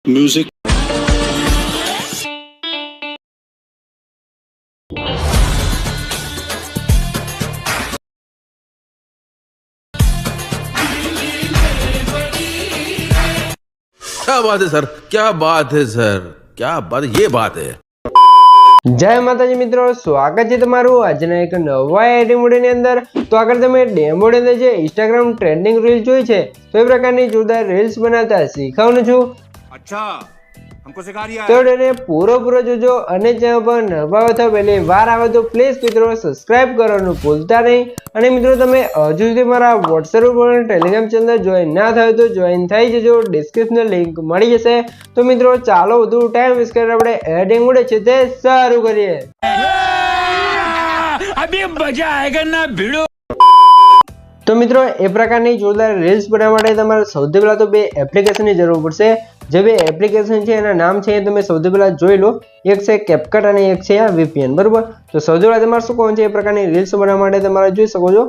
Music. क्या बात है सर, क्या बात है सर, क्या बात है, ये बात है। जय माताजी मित्रों, स्वागत है तमारू આજના એક નવા એડિટિંગ વિડિયોની અંદર। તો આગળ તમે ડેમોની અંદર જે ઇન્સ્ટાગ્રામ ટ્રેન્ડિંગ રીલ જોઈ છે, તો એ પ્રકારની જોરદાર રીલ્સ બનાવતા શીખવાનું છું। अच्छा, हमको सिखा रिया તો એને પૂરો જોજો અને ચેનલ પર નવા હો તો પહેલી વાર આવે તો પ્લીઝ મિત્રો સબસ્ક્રાઇબ કરવાનું ભૂલતા નહીં। અને મિત્રો તમે હજુ સુધી મારા WhatsApp ઉપર ટેલિગ્રામ ચેનલ જોઈન ના થયો તો જોઈન થઈ જજો, ડિસ્ક્રિપ્શનમાં લિંક મળી જશે। તો મિત્રો ચાલો વધુ ટાઈમ વેસ્ટ કરીને આપણે એડિટિંગ વિડિયો છે તે શરૂ કરીએ। अभी मजा आएगा ना भिड़ो। तो मित्रों ए प्रकार की जोरदार रील्स बनावा माटे तमारे सौथी पहेला तो बे एप्लिकेशन की जरूर पड़शे। जे बे एप्लिकेशन छे एना नाम छे तमे सौथी पहेला जोई लो, एक छे कैपकट अने एक छे VPN, बराबर। तो सौथी पहेला तमारे शुं करवानुं छे, ए प्रकारनी रील्स बनावा माटे तमारे जोई शको छो।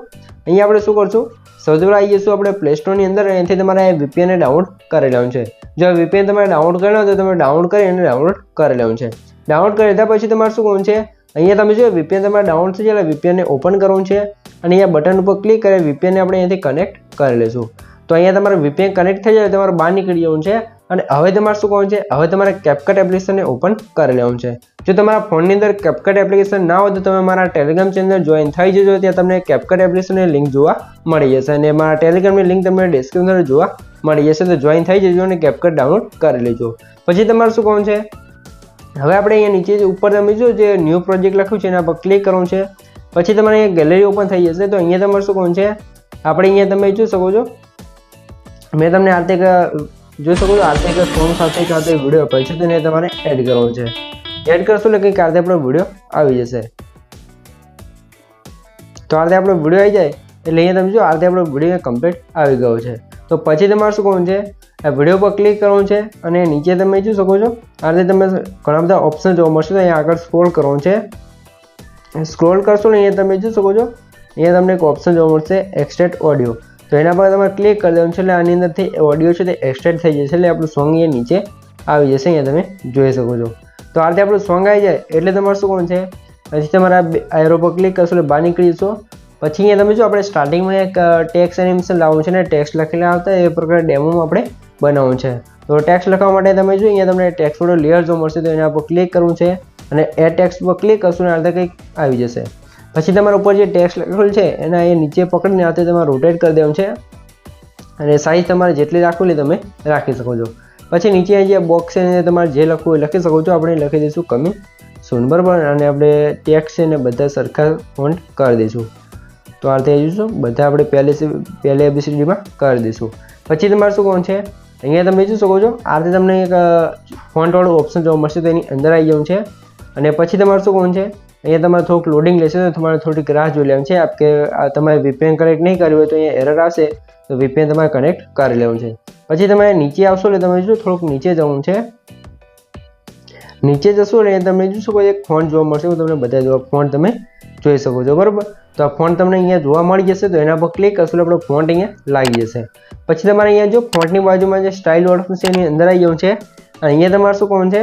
अहींया आपणे शुं करशुं, सौथी पहेला आई जशुं आपणे प्ले स्टोर ની અંદર, અહીંથી તમારે VPN ને ડાઉનલોડ કરી લેવાનું છે। જો VPN તમારે ડાઉનલોડ કરી લો તો તમે ડાઉનલોડ કરી અને ડાઉનલોડ કરી લેવાનું છે। ડાઉનલોડ કરી લીધા પછી તમારે શું કરવાનું છે, અહીંયા તમે જો VPN તમારે ડાઉનલોડ થઈ જાય એટલે VPN ને ઓપન કરવાનું છે અને અહીંયા બટન ઉપર ક્લિક કરી VPN ને આપણે અહીંયાથી કનેક્ટ કરી લેશું। તો અહીંયા તમારે VPN કનેક્ટ થઈ જાય તમારે બહાર નીકળી જવાનું છે અને હવે તમારે શું કરવાનું છે, હવે તમારે CapCut એપ્લિકેશન ને ઓપન કરી લેવાનું છે। જો તમારા ફોનની અંદર CapCut એપ્લિકેશન ના હોય તો તમે મારા ટેલિગ્રામ ચેનલ જોઈન થઈ જજો, ત્યાં તમને CapCut એપ્લિકેશનની લિંક જોવા મળી જશે અને મારા ટેલિગ્રામની લિંક તમને ડિસ્ક્રિપ્શનમાં જોવા મળી જશે। તો જોઈન થઈ જજો અને CapCut ડાઉનલોડ કરી લેજો। પછી તમારે શું કરવાનું છે, હવે આપણે અહીંયા નીચે ઉપર તમે જો જે ન્યૂ પ્રોજેક્ટ લખ્યું છે એના પર ક્લિક કરવાનું છે। પછી તમારે અહીંયા ગેલેરી ઓપન થઈ જશે। તો અહીંયા તમારે શું કરવાનું છે, આપણે અહીંયા તમે જોઈ શકો છો, મેં તમને આ રીતે જોઈ શકો છો આ રીતે સોંગ સાથે વિડીયો અપાય છે, તેને તમારે એડ કરવાનું છે। એડ કરશો એટલે કંઈક આ રીતે આપણો વિડીયો આવી જશે। તો આ રીતે આપણો વિડીયો આવી જાય એટલે અહીંયા તમે જો આ રીતે આપણો વિડીયો કમ્પ્લીટ આવી ગયો છે। તો પછી તમારે શું કરવાનું છે, આ વિડીયો પર ક્લિક કરવાનું છે અને નીચે તમે જોઈ શકો છો આ રીતે તમે ઘણા બધા ઓપ્શન જોવા મળશે। તો અહીંયા આગળ સ્ક્રોલ કરવાનું છે। સ્ક્રોલ કરશો ને અહીંયા તમે જોઈ શકો છો, અહીંયા તમને એક ઓપ્શન જોવા મળશે એક્સટ્રેક્ટ ઓડિયો। તો એના પર તમારે ક્લિક કરી દેવાનું છે એટલે આની અંદરથી ઓડિયો છે તે એક્સટ્રેક્ટ થઈ જશે એટલે આપણું સોંગ અહીંયા નીચે આવી જશે, અહીંયા તમે જોઈ શકો છો। તો આ રીતે આપણું સોંગ આવી જાય એટલે તમારે શું કરવાનું છે, પછી તમારા એરો પર ક્લિક કરશો એટલે બહાર નીકળી જશો। પછી અહીંયા તમે જો આપણે સ્ટાર્ટિંગમાં એક ટેક્સ્ટ એનિમેશન લાવવાનું છે ને ટેક્સ્ટ લખેલા આવતા એ પ્રકારે ડેમોમાં આપણે બનાવવાનું છે। તો ટેક્સ્ટ લખવા માટે તમે જો અહીંયા તમને ટેક્સ્ટ વાળો લેયર જોવા મળશે, તો એના પર ક્લિક કરવું છે અને એ ટેક્સ્ટ પર ક્લિક કરશો ને આ રીતે કંઈક આવી જશે। પછી તમારા ઉપર જે ટેક્સ્ટ લખેલું છે એના એ નીચે પકડીને આ રીતે તમારે રોટેટ કરી દેવાનું છે અને સાઇઝ તમારે જેટલી રાખવું એટલે તમે રાખી શકો છો। પછી નીચે જે બોક્સ છે તમારે જે લખવું એ લખી શકો છો, આપણે લખી દઈશું કમિંગ સૂન, બરાબર। અને આપણે ટેક્સ્ટ છે ને બધા સરખા ફોન્ટ કરી દઈશું। તો આ રીતે જોઈશું બધા આપણે પહેલી ABCDમાં કરી દઈશું। પછી તમારે શું કરવાનું છે, અહીંયા તમે જોઈ શકો છો આ રીતે તમને એક ફોન્ટવાળું ઓપ્શન જોવા મળશે, તો એની અંદર આવી જવાનું છે અને પછી તમારે શું કરવાનું છે, અહીંયા તમારે થોડુંક લોડિંગ લેશે તો તમારે થોડીક રાહ જોઈ લેવાની છે। કે તમારે VPN કનેક્ટ નહીં કર્યું હોય તો અહીંયા એરર આવશે, તો VPN તમારે કનેક્ટ કરી લેવાનું છે। પછી તમે નીચે આવશો એટલે તમે જો થોડુંક નીચે જવાનું છે। નીચે જશો એટલે તમે જોઈ શકો એક ફોન્ટ જોવા મળશે, હું તમને બધા જોવા ફોન્ટ તમે જોઈ શકો છો, બરાબર। તો આ ફોન્ટ તમને અહીંયા જોવા મળી જશે, તો એના પર ક્લિક કરશો એટલે આપણો ફોન્ટ અહીંયા લાગી જશે। પછી તમારે અહીંયા જો ફોન્ટની બાજુમાં જે સ્ટાઇલ ઓપ્શન છે એની અંદર આવી જવું છે અને અહીંયા તમારે શું કરવાનું છે,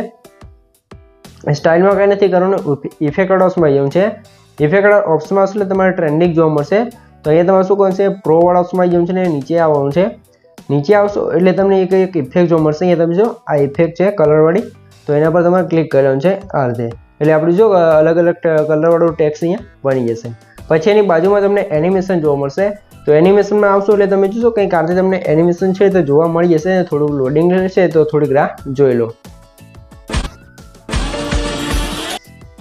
સ્ટાઇલમાં કંઈ નથી કરવાનું, ઇફેક્ટ ઓપ્શનમાં આવી જવું છે। ઇફેક્ટ ઓપ્શનમાં આવશે એટલે તમારે ટ્રેન્ડિંગ જોવા મળશે। તો અહીંયા તમારે શું કરવાનું છે, પ્રો વાળા ઓપ્શનમાં આવી જવું છે ને નીચે આવવાનું છે। નીચે આવશો એટલે તમને એક ઇફેક્ટ જોવા મળશે, અહીંયા તમે જો આ ઇફેક્ટ છે કલરવાળી, તો એના પર તમારે ક્લિક કરવાનું છે આ રીતે, એટલે આપણું જો અલગ અલગ કલરવાળું ટેક્સ્ટ અહીંયા બની જશે। પછી એની બાજુમાં તમને એનિમેશન જોવા મળશે। તો એનિમેશનમાં આવશો એટલે તમે જોશો કંઈક આ રીતે તમને એનિમેશન છે તો જોવા મળી જશે, થોડુંક લોડિંગ રહેશે તો થોડીક રાહ જોઈ લો।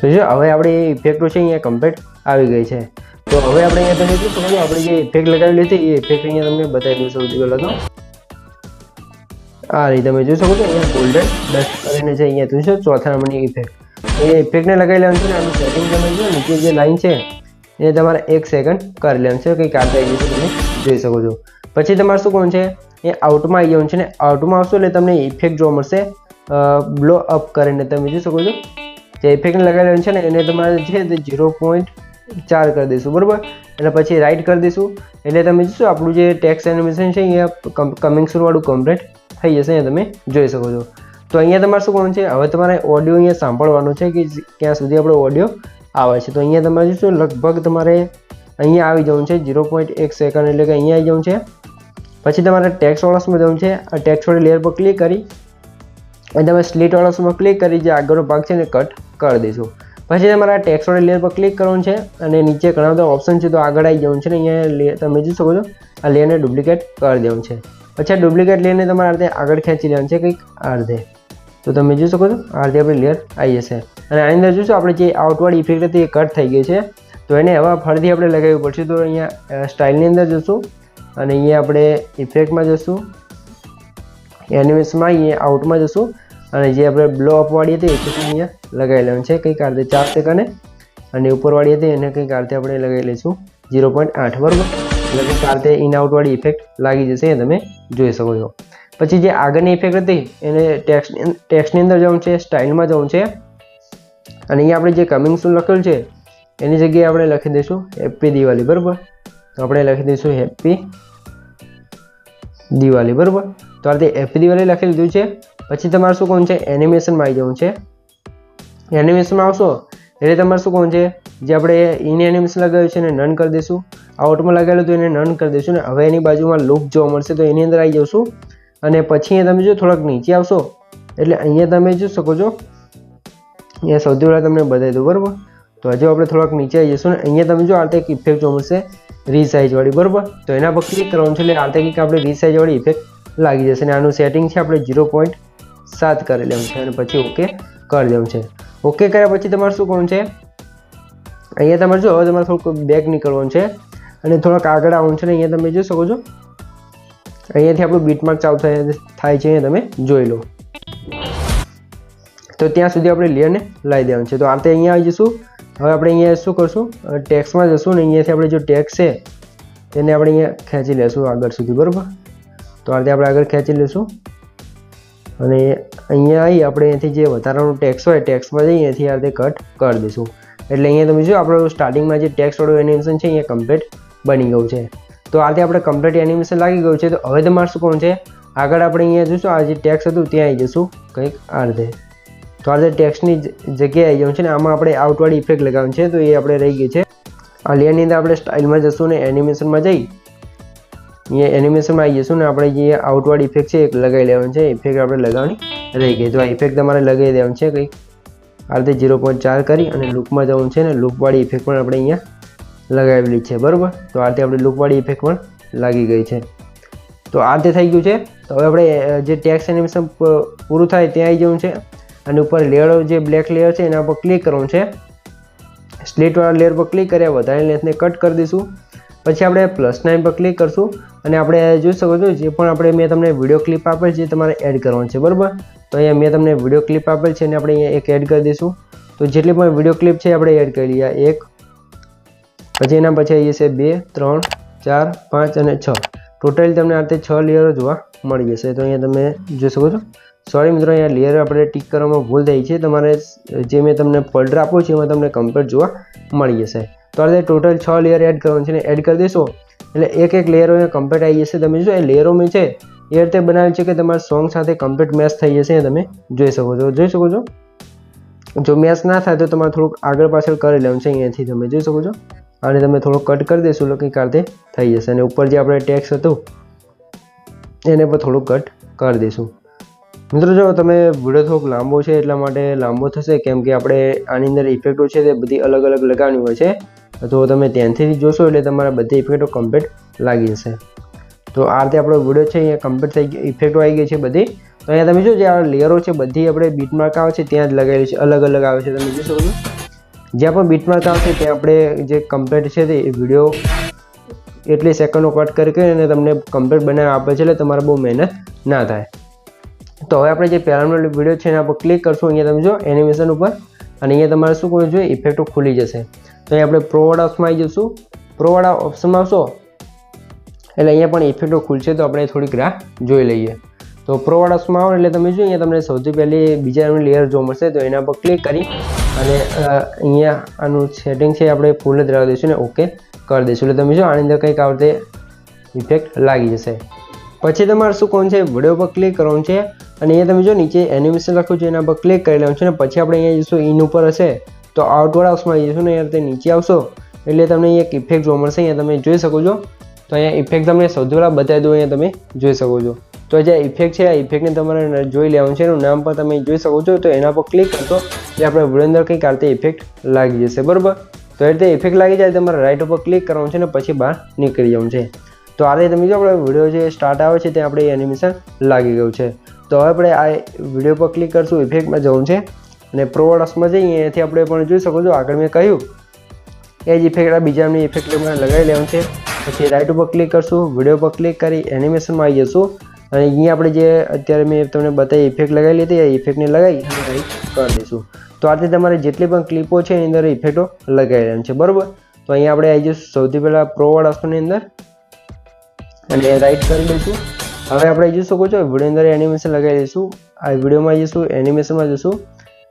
તો જો હવે આપણી ઇફેક્ટો છે અહીંયા કમ્પ્લીટ આવી ગઈ છે। તો હવે આપણે અહીંયા તમે જોઈ શકો છો આપણે જે ઇફેક્ટ લગાવેલી હતી એ ઇફેક્ટ અહીંયા તમને બતાવી દઉં સૌથી પહેલાં તો આ રીતે તમે જોઈ શકો છો અહીંયા ગોલ્ડન ડસ્ટ કરીને છે, અહીંયા જોઈ શકો ચોથા નંબરની ઇફેક્ટ, એ ઇફેક્ટને લગાવી લેવાનું છે ને આનું સેટિંગ તમે જો નીચે જે લાઈન છે એ તમારે 1 સેકન્ડ કરી લેવાનું છે, કંઈક કાઢતા આવી જશે તમે જોઈ શકો છો। પછી તમારે શું કરવાનું છે, એ આઉટમાં આવી જવાનું છે ને આઉટમાં આવશો એટલે તમને ઇફેક્ટ જોવા મળશે બ્લો અપ કરીને, તમે જોઈ શકો છો જે ઇફેક્ટને લગાવી લેવાનું છે ને એને તમારે છે તે 0.4 કરી દઈશું, બરાબર। એટલે પછી રાઈટ કરી દઈશું એટલે તમે જોશો આપણું જે ટેક્સ્ટ એનિમેશન છે અહીંયા કમિંગ સૂન વાળું કમ્પ્લીટ થઈ જશે, અહીંયા તમે જોઈ શકો છો। તો અહીંયા તમારે શું કરવાનું છે, હવે તમારે ઓડિયો અહીંયા સાંભળવાનું છે કે ક્યાં સુધી આપણો ઓડિયો આવે છે. તો અહીંયા તમારે શું લગભગ તમારે અહીંયા આવી જવું છે 0.1 સેકન્ડ, એટલે કે અહીંયા આવી જવું છે. પછી તમારે ટેક્સ્ટ ઓળસમાં જવું છે. આ ટેક્સ્ટ વાળી લેયર પર ક્લિક કરી અને તમે સ્લીટ ઓળસમાં ક્લિક કરી જે આગળનો ભાગ છે ને કટ કરી દઈશું. પછી તમારે આ ટેક્સ્ટ વાળી લેયર પર ક્લિક કરવાનું છે અને નીચે ઘણા બધા ઓપ્શન છે તો આગળ આવી જવું છે ને અહીંયા તમે જોઈ શકો છો આ લેયરને ડુપ્લિકેટ કરી દેવું છે. પછી આ ડુપ્લિકેટ લેયરને તમારે આ રીતે આગળ ખેંચી લેવાનું છે કંઈક આ રીતે. તો તમે જોઈ શકો છો આ રીતે આપણી લેયર આવી જશે. અને આની અંદર જોઈશું આપણે જે આઉટવર્ડ ઇફેક્ટ હતી એ કટ થઈ ગઈ છે, તો એને હવે ફરીથી આપણે લગાવવી પડશે. તો અહીંયા સ્ટાઇલની અંદર જશું અને અહીંયા આપણે ઇફેક્ટમાં જશું, એનિમેશનમાં અહીંયા આઉટમાં જશું અને જે આપણે બ્લો અપવાળી હતી એ અહીંયા લગાવી લેવાનું છે કંઈક આ રીતે 4 સેકન્ડે, અને ઉપરવાળી હતી એને કંઈક આ રીતે આપણે લગાવી લઈશું 0.8 બરાબર. એટલે કે આ રીતે ઇન આઉટવાળી ઇફેક્ટ લાગી જશે, એ તમે જોઈ શકો છો. પછી જે આગળની ઇફેક્ટ હતી એને ટેક્સ્ટની અંદર જવું છે, સ્ટાઇલમાં જવું છે અને અહીંયા આપણે જે કમિંગ સૂન લખેલું છે એની જગ્યાએ આપણે લખી દઈશું હેપી દિવાળી બરાબર. તો આપણે લખી દઈશું હેપી દિવાળી બરાબર. તો આ રીતે હેપી દિવાળી લખી લીધું છે. પછી તમારે શું કરવાનું છે, એનિમેશનમાં આવી જવું છે. એનિમેશનમાં આવશો એટલે તમારે શું કરવાનું છે, જે આપણે ઇન એનિમેશન લગાવ્યું છે એને નન કરી દઈશું, આઉટમાં લગાવેલું તો એને નન કરી દઈશું ને હવે એની બાજુમાં લૂપ જોવા મળશે તો એની અંદર આવી જશું. અને પછી અહીંયા તમે જો થોડાક નીચે આવશો એટલે અહીંયા તમે જોઈ શકો છો, અહીંયા સૌથી પહેલાં તમને બતાવી દઉં બરાબર. તો હજુ આપણે થોડાક નીચે આવી જશું ને અહીંયા તમે જો આ રીતે એક ઇફેક્ટ જોવા મળશે રીસાઇઝવાળી બરાબર. તો એના પર ક્લિક કરવાનું છે એટલે આ રીતે કંઈક આપણે રીસાઇઝવાળી ઇફેક્ટ લાગી જશે. અને આનું સેટિંગ છે આપણે 0.7 કરી લેવું છે અને પછી ઓકે કરી દેવું છે. ઓકે કર્યા પછી તમારે શું કરવાનું છે, અહીંયા તમારે જો હવે તમારે થોડુંક બેક નીકળવાનું છે અને થોડાક આગળ આવવાનું છે ને અહીંયા તમે જોઈ શકો છો અહીંયાથી આપણું બીટમાર્ક ચાલુ થાય છે, અહીંયા તમે જોઈ લો. તો ત્યાં સુધી આપણે લેયરને લાવી દેવાનું છે. તો આ રીતે અહીંયા આવી જઈશું. હવે આપણે અહીંયા શું કરશું, ટેક્સ્ટમાં જશું ને અહીંયાથી આપણે જો ટેક્સ્ટ છે તેને આપણે અહીંયા ખેંચી લેશું આગળ સુધી બરાબર. તો આ રીતે આપણે આગળ ખેંચી લઈશું અને અહીંયા આવી આપણે અહીંયાથી જે વધારાનું ટેક્સ્ટ હોય ટેક્સ્ટમાં જઈ અહીંયાથી આ રીતે કટ કરી દઈશું. એટલે અહીંયા તમે જો આપણું સ્ટાર્ટિંગમાં જે ટેક્સ્ટવાળું એનિમેશન છે અહીંયા કમ્પ્લીટ બની ગયું છે. તો આ રીતે આપણે કમ્પ્લીટ એનિમેશન લાગી ગયું છે. તો હવે તમારે શું કરવાનું છે, આગળ આપણે અહીંયા જોઈશું આ જે ટેક્સ્ટ હતું ત્યાં આવી જશું કંઈક આ રીતે. તો આ રીતે ટેક્સ્ટની જગ્યાએ આવી જવું છે ને આમાં આપણે આઉટવાળી ઇફેક્ટ લગાવવાનું છે તો એ આપણે રહી ગઈ છે. આ લેયરની અંદર આપણે સ્ટાઇલમાં જશું ને એનિમેશનમાં જઈ અહીંયા એનિમેશનમાં આવી જશું ને આપણે જે આઉટવાળી ઇફેક્ટ છે એ લગાવી લેવાની છે. ઇફેક્ટ આપણે લગાવવાની રહી ગઈ. તો આ ઇફેક્ટ તમારે લગાવી દેવાની છે કંઈક આ રીતે 0.4 કરી અને લૂપમાં જવું છે ને લૂપવાળી ઇફેક્ટ પણ આપણે અહીંયા લગાવેલી છે બરાબર. તો આ રીતે આપણે લૂપવાળી ઇફેક્ટ પણ લાગી ગઈ છે. તો આ રીતે થઈ ગયું છે. તો હવે આપણે જે ટેક્સ્ટ એનિમેશન પૂરું થાય ત્યાં આવી જવું છે અને ઉપર લેયર જે બ્લેક લેયર છે એના પર ક્લિક કરવાનું છે. સ્લીટવાળા લેયર પર ક્લિક કર્યા વધારે લેન્થને કટ કરી દઈશું. પછી આપણે +9 પર ક્લિક કરશું અને આપણે જોઈ શકો છો જે પણ આપણે મેં તમને વિડીયો ક્લિપ આપેલ છે તમારે એડ કરવાનું છે બરાબર. તો અહીંયા મેં તમને વિડીયો ક્લિપ આપેલ છે અને આપણે અહીંયા એક એડ કરી દઈશું. તો જેટલી પણ વિડીયો ક્લિપ છે આપણે એડ કરી લઈએ, એક પછી એના પછી આવી જશે 2 3 4 5 અને 6. ટોટલ તમને આ રીતે 6 લેયરો જોવા મળી જશે. તો અહીંયા તમે જોઈ શકો છો. સોરી મિત્રો અહીંયા લેયર આપણે ટીક કરવામાં ભૂલ થઈ છે. તમારે જે મેં તમને ફોલ્ડર આપ્યું છે એમાં તમને કમ્પ્લીટ જોવા મળી જશે. તો આ રીતે ટોટલ 6 લેયર એડ કરવાનું છે ને એડ કરી દેશો એટલે એક લેયરો અહીંયા કમ્પ્લીટ આવી જશે. તમે જો એ લેયરોમાં છે એ રીતે બનાવ્યું છે કે તમારા સોંગ સાથે કમ્પ્લીટ મેચ થઈ જશે. તમે જોઈ શકો છો. જો મેચ ના થાય તો તમારે થોડુંક આગળ પાછળ કરી લેવાનું છે. અહીંયાથી તમે જોઈ શકો છો અને તમે થોડુંક કટ કરી દેશો એટલે કંઈક આ રીતે થઈ જશે. અને ઉપર જે આપણે ટેક્સ્ટ હતું એને પણ થોડુંક કટ કરી દઈશું. મિત્રો જો તમે વિડીયો થોડોક લાંબો છે એટલા માટે લાંબો થશે કેમ કે આપણે આની અંદર ઇફેક્ટો છે તે બધી અલગ અલગ લગાવવાની હોય છે. તો તમે ધ્યાનથી જોશો એટલે તમારા બધી ઇફેક્ટો કમ્પ્લીટ લાગી જશે. તો આ રીતે આપણો વિડીયો છે અહીંયા કમ્પ્લીટ થઈ ગયો, ઇફેક્ટો આવી ગઈ છે બધી. તો અહીંયા તમે જો જે આ લેયરો છે બધી આપણે બીટમાર્ક આવે છે ત્યાં જ લગાવેલી છે, અલગ અલગ આવે છે. તમે જોઈ શકો છો જ્યાં પણ બીટમાર્ક આવશે ત્યાં આપણે જે કમ્પ્લીટ છે તે વિડીયો એટલી સેકન્ડો કટ કરી અને તમને કમ્પ્લીટ બનાવી આપે છે એટલે તમારે બહુ મહેનત ના થાય. તો હવે આપણે જે પહેલાનો વિડીયો છે એના પર ક્લિક કરશું. અહીંયા તમે જો એનિમેશન ઉપર અને અહીંયા તમારે શું કરવું જોઈએ, ઇફેક્ટો ખુલી જશે. તો અહીંયા આપણે પ્રોવાળા ઓપ્શનમાં આવી જશું. પ્રોવાળા ઓપ્શનમાં આવશો એટલે અહીંયા પણ ઇફેક્ટો ખુલશે. તો આપણે થોડીક રાહ જોઈ લઈએ. તો પ્રોવાળા ઓપ્શનમાં આવો એટલે તમે જો અહીંયા તમને સૌથી પહેલી બીજા લેયર જોવા મળશે. તો એના પર ક્લિક કરી અને અહીંયા આનું સેટિંગ છે આપણે ફૂલ જ રાખી દઈશું ને ઓકે કરી દઈશું. એટલે તમે જો આની અંદર કંઈક આ રીતે ઇફેક્ટ લાગી જશે. પછી તમારે શું કરવાનું છે, વિડીયો પર ક્લિક કરવાનું છે અને અહીંયા તમે જો નીચે એનિમેશન લખ્યું છે એના પર ક્લિક કરી લેવાનું છે અને પછી આપણે અહીંયા જઈશું ઇન ઉપર હશે તો આઉટવર્ડ હાઉસમાં જઈશું ને અહીંયા નીચે આવશો એટલે તમને એક ઇફેક્ટ જોવા મળશે. અહીંયા તમે જોઈ શકો છો. તો અહીંયા ઇફેક્ટ તમને સૌથી પહેલાં બતાવી દઉં. અહીંયા તમે જોઈ શકો છો. તો જે ઇફેક્ટ છે આ ઇફેક્ટને તમારે જોઈ લેવાનું છે. એનું નામ પણ તમે જોઈ શકો છો. તો એના પર ક્લિક કરશો એટલે આપણે વિડીયો અંદર કંઈક આ રીતે ઇફેક્ટ લાગી જશે. બરાબર. તો એ રીતે ઇફેક્ટ લાગી જાય તમારે રાઈટ ઉપર ક્લિક કરવાનું છે અને પછી બહાર નીકળી જવાનું છે. તો આ રીતે તમે જો આપણે વિડીયો જે સ્ટાર્ટ આવે છે ત્યાં આપણે એનિમેશન લાગી ગયું છે. તો હવે આપણે આ વિડીયો પર ક્લિક કરશું, ઇફેક્ટમાં જવું છે અને પ્રોડક્ટ્સમાં જઈએ અહીંયાથી આપણે પણ જોઈ શકો છો આગળ મેં કહ્યું એ જ ઇફેક્ટ આ બીજાની ઇફેક્ટ લગાવી લેવાનું છે. પછી રાઈટ ઉપર ક્લિક કરશું, વિડીયો પર ક્લિક કરી એનિમેશનમાં આવી જશું અને અહીંયા આપણે જે અત્યારે મેં તમને બતાવી ઇફેક્ટ લગાવી લીધી એ ઇફેક્ટને લગાવી અને રાઈટ કરી દઈશું. તો આ રીતે તમારે જેટલી પણ ક્લિપો છે એની અંદર ઇફેક્ટો લગાવી લેવાની છે. બરાબર. તો અહીંયા આપણે આવી જઈશું સૌથી પહેલાં પ્રોડક્ટ્સની અંદર અને રાઈટ કરી દઈશું. હવે આપણે જોઈ શકો છો વિડીયો અંદર એનિમેશન લગાવી દઈશું. આ વિડીયોમાં જઈશું, એનિમેશનમાં જઈશું,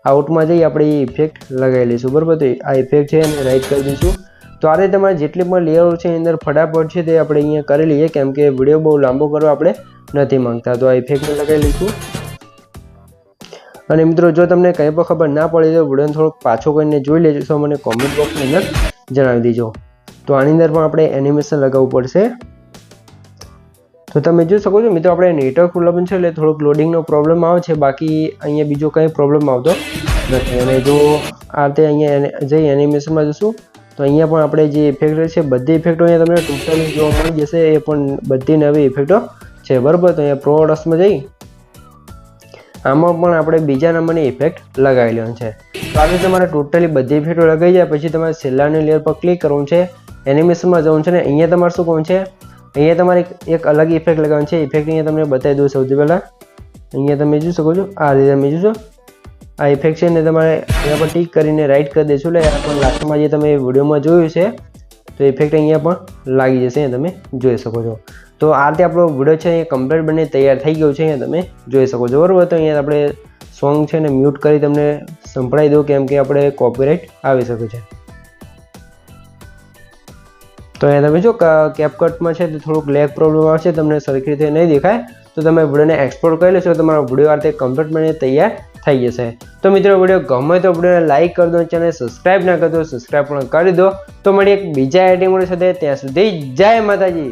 આઉટમાં જઈ આપણે ઇફેક્ટ લગાવી લઈશું. બરાબર. તો આ ઇફેક્ટ છે અને રાઈટ કરી દઈશું. તો આ રીતે તમારે જેટલી પણ લેયરો છે એની અંદર ફટાફટ છે તે આપણે અહીંયા કરી લઈએ કેમ કે વિડીયો બહુ લાંબો કરવા આપણે નથી માંગતા. તો આ ઇફેક્ટને લગાવી લઈશું. અને મિત્રો જો તમને કંઈ પણ ખબર ના પડી તો વિડીયોને થોડોક પાછો કરીને જોઈ લેજો. તો મને કોમેન્ટ બોક્સની અંદર જણાવી દેજો. તો આની અંદર પણ આપણે એનિમેશન લગાવવું પડશે. તો તમે જોઈ શકો છો મિત્રો આપણે નેટવર્ક પ્રોબ્લેમ છે એટલે થોડોક લોડિંગનો પ્રોબ્લેમ આવે છે. બાકી અહીંયા બીજો કંઈ પ્રોબ્લેમ આવતો નથી. અને જો આ રીતે અહીંયા જઈ એનિમેશનમાં જઈશું તો અહીંયા પણ આપણે જે ઇફેક્ટ છે બધી ઇફેક્ટો અહીંયા તમને ટોટલી જોવા મળી જશે. એ પણ બધી નવી ઇફેક્ટો છે. બરાબર. તો અહીંયા પ્રોડક્ટ્સમાં જઈ આમાં પણ આપણે બીજા નંબરની ઇફેક્ટ લગાવી લેવાની છે. તો આવી તમારે ટોટલી બધી ઇફેક્ટો લગાવી જાય પછી તમારે છેલ્લાની લેયર પર ક્લિક કરવું છે, એનિમેશનમાં જવું છે ને અહીંયા તમારે શું કરવું છે, અહીંયા તમારે એક અલગ ઇફેક્ટ લગાવવાની છે. ઇફેક્ટ અહીંયા તમને બતાવી દઉં સૌથી પહેલાં. અહીંયા તમે જોઈ શકો છો આ રીતે તમે જોશો આ ઇફેક્ટ છે ને તમારે અહીંયા પર ટીક કરીને રાઈટ કરી દઈશું એટલે આ પણ લાસ્ટમાં જે તમે વિડીયોમાં જોયું છે તો ઇફેક્ટ અહીંયા પણ લાગી જશે. અહીંયા તમે જોઈ શકો છો. તો આ રીતે આપણો વિડીયો છે અહીંયા કમ્પ્લીટ બને તૈયાર થઈ ગયો છે. અહીંયા તમે જોઈ શકો છો. બરાબર. તો અહીંયા આપણે સોંગ છે ને મ્યુટ કરી તમને સંભળાવી દઉં કેમ કે આપણે કોપીરાઇટ આવી શકે છે. તો અહીંયા તમે જો કેપકટમાં છે તો થોડુંક લેગ પ્રોબ્લેમ આવશે, તમને સરખી રીતે નહીં દેખાય. તો તમે વિડીયોને એક્સપોર્ટ કરી લેશો તમારો વિડીયો આ રીતે કમ્પ્લીટ બને તૈયાર થઈ જશે. તો મિત્રો વિડીયો ગમે તો વિડીયોને લાઇક કરી દો, ચેનલ સબસ્ક્રાઈબ ના કરી દો સબસ્ક્રાઈબ પણ કરી દો. તો મળી એક બીજા આઈટમ સાથે ત્યાં સુધી જય માતાજી.